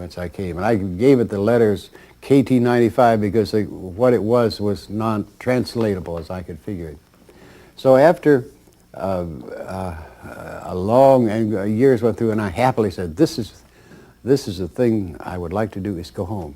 whence I came. And I gave it the letters KT95 because what it was non-translatable as I could figure it. So after a long years went through, and I happily said, this is the thing I would like to do, is go home.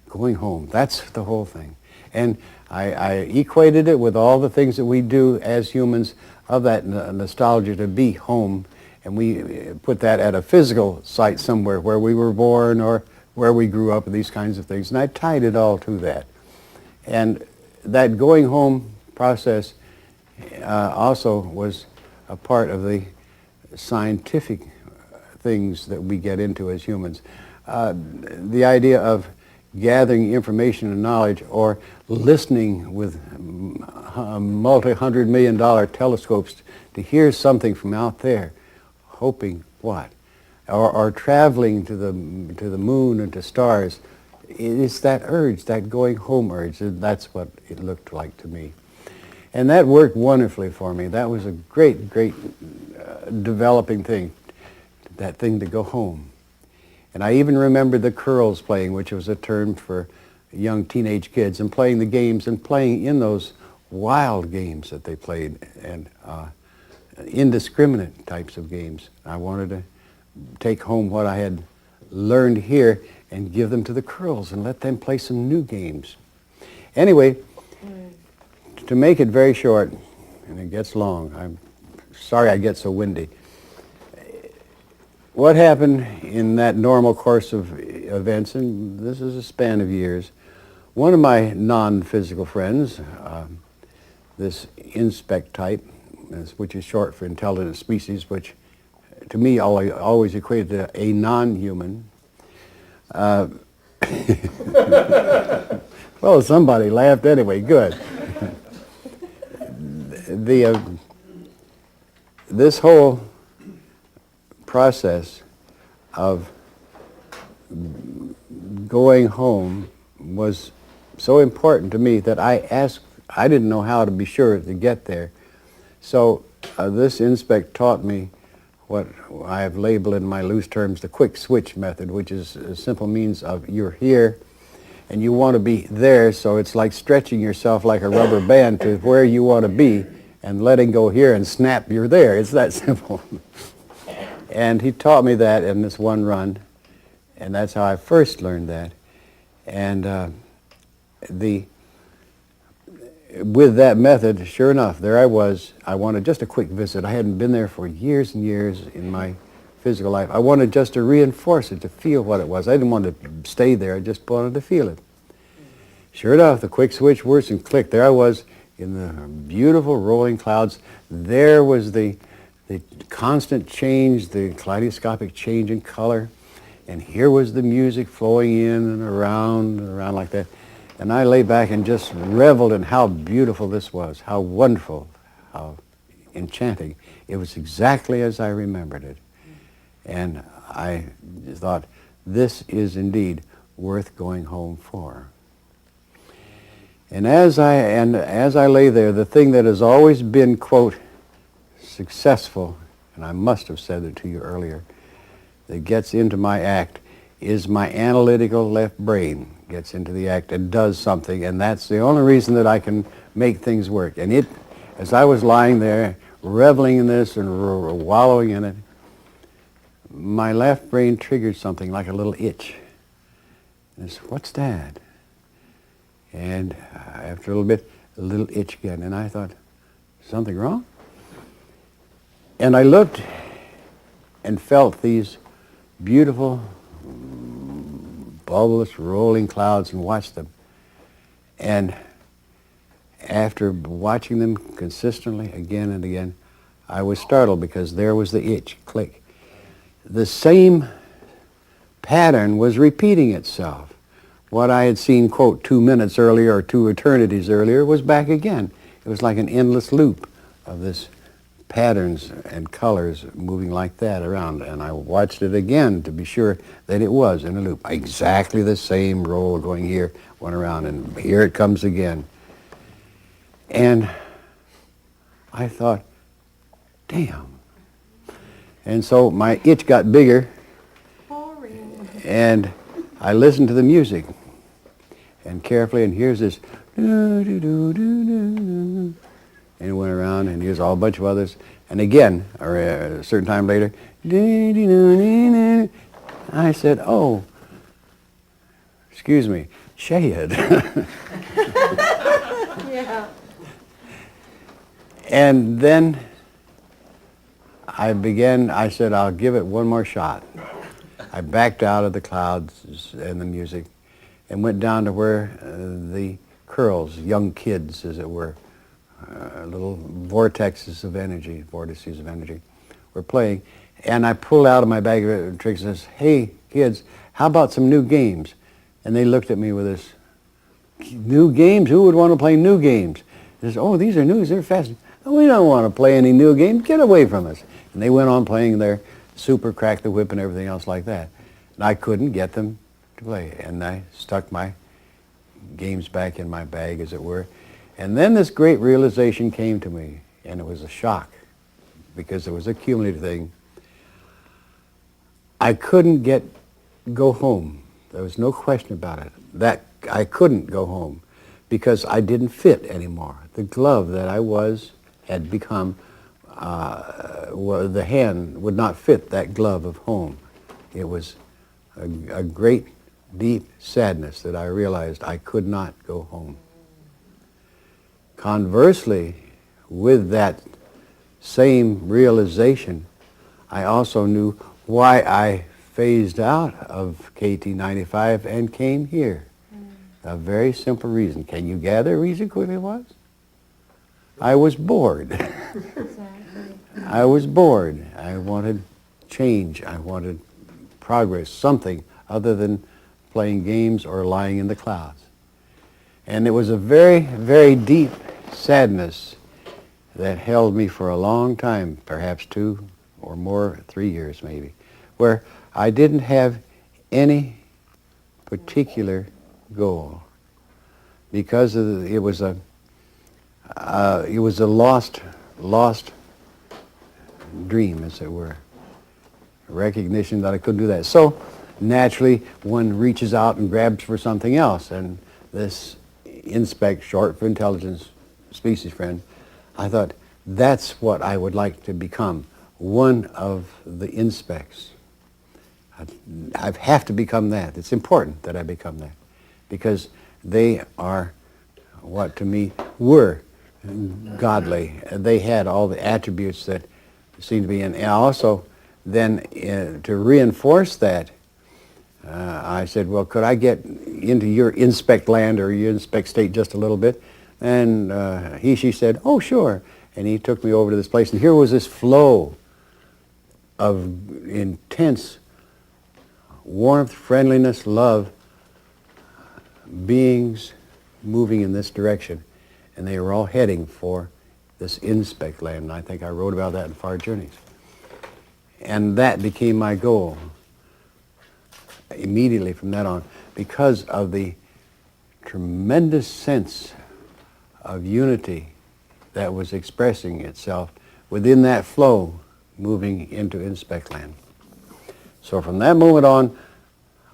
Going home, that's the whole thing. And I equated it with all the things that we do as humans of that nostalgia to be home, and we put that at a physical site somewhere where we were born or where we grew up and these kinds of things. And I tied it all to that. And that going home process also was a part of the scientific things that we get into as humans. The idea of gathering information and knowledge, or listening with multi-hundred-million-dollar telescopes to hear something from out there, hoping what? Or traveling to the moon and to stars. It's that urge, that going home urge. That's what it looked like to me. And that worked wonderfully for me. That was a great, great developing thing, that thing to go home. And I even remember the curls playing, which was a term for young teenage kids, and playing the games and playing in those wild games that they played, and indiscriminate types of games. I wanted to take home what I had learned here and give them to the curls and let them play some new games. Anyway, to make it very short, and it gets long, I'm sorry I get so windy. What happened in that normal course of events, and this is a span of years, one of my non-physical friends, this inspect type, which is short for intelligent species, which to me always equated to a non-human. Well, somebody laughed anyway, good. This whole process of going home was so important to me that I didn't know how to be sure to get there. So this inspect taught me what I have labeled in my loose terms the quick switch method, which is a simple means of you're here and you want to be there, so it's like stretching yourself like a rubber band to where you want to be and letting go here and snap, you're there. It's that simple. And he taught me that in this one run, and that's how I first learned that. And with that method, sure enough, there I was. I wanted just a quick visit. I hadn't been there for years and years in my physical life. I wanted just to reinforce it, to feel what it was. I didn't want to stay there. I just wanted to feel it. Sure enough, the quick switch works and clicked. There I was in the beautiful rolling clouds. There was the constant change, the kaleidoscopic change in color. And here was the music flowing in and around like that. And I lay back and just reveled in how beautiful this was, how wonderful, how enchanting. It was exactly as I remembered it. And I thought, this is indeed worth going home for. And as I lay there, the thing that has always been, quote, successful, and I must have said it to you earlier, that gets into my act is my analytical left brain gets into the act and does something, and that's the only reason that I can make things work. And it, as I was lying there, reveling in this and wallowing in it, my left brain triggered something like a little itch. And I said, what's that? And after a little bit, a little itch again. And I thought, something wrong? And I looked and felt these beautiful, bubbleless, rolling clouds and watched them. And after watching them consistently again and again, I was startled because there was the itch, click. The same pattern was repeating itself. What I had seen, quote, 2 minutes earlier or 2 eternities earlier was back again. It was like an endless loop of this patterns and colors moving like that around. And I watched it again to be sure that it was in a loop. Exactly the same roll going here, went around, and here it comes again. And I thought, damn. And so my itch got bigger. And I listened to the music, and carefully, and here's this, and it went around, and here's all a bunch of others, and again, or a certain time later, I said, oh, excuse me, shayad. Yeah. And then I said, I'll give it one more shot. I backed out of the clouds and the music and went down to where the curls, young kids as it were, little vortices of energy, were playing. And I pulled out of my bag of tricks and says, hey kids, how about some new games? And they looked at me with this, new games? Who would want to play new games? They said, oh, these are new, they're fast. Oh, we don't want to play any new games, get away from us. And they went on playing their super crack the whip and everything else like that. And I couldn't get them to play. And I stuck my games back in my bag, as it were. And then this great realization came to me, and it was a shock, because it was a cumulative thing. I couldn't go home. There was no question about it. That I couldn't go home because I didn't fit anymore. The glove that I had become, the hand would not fit that glove of home. It was a great, deep sadness that I realized I could not go home. Conversely, with that same realization, I also knew why I phased out of KT95 and came here. A very simple reason. Can you gather a reason quickly was? I was bored. I was bored. I wanted change. I wanted progress, something other than playing games or lying in the clouds. And it was a very, very deep sadness that held me for a long time, perhaps 2 or more, 3 years maybe, where I didn't have any particular goal, because it was a lost dream, as it were. Recognition that I couldn't do that. So naturally, one reaches out and grabs for something else, and this inspect, short for intelligence, species friend, I thought that's what I would like to become, one of the inspects. I have to become that. It's important that I become that, because they are what to me were godly. They had all the attributes that seem to be in. And also, then to reinforce that, I said, well, could I get into your inspect land or your inspect state just a little bit? And she said, oh, sure. And he took me over to this place, and here was this flow of intense warmth, friendliness, love, beings moving in this direction. And they were all heading for this inspect land. And I think I wrote about that in Far Journeys. And that became my goal immediately from that on, because of the tremendous sense of unity that was expressing itself within that flow moving into inspect land. So from that moment on,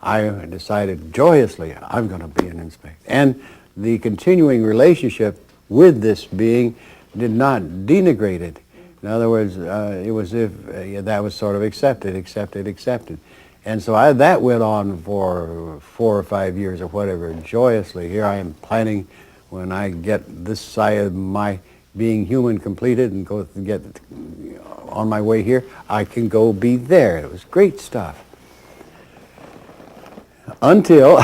I decided joyously I'm going to be an inspect. And the continuing relationship with this being did not denigrate it. In other words, it was if that was sort of accepted. And so that went on for 4 or 5 years or whatever, joyously. Here I am planning, when I get this side of my being human completed and go get on my way here, I can go be there. It was great stuff. Until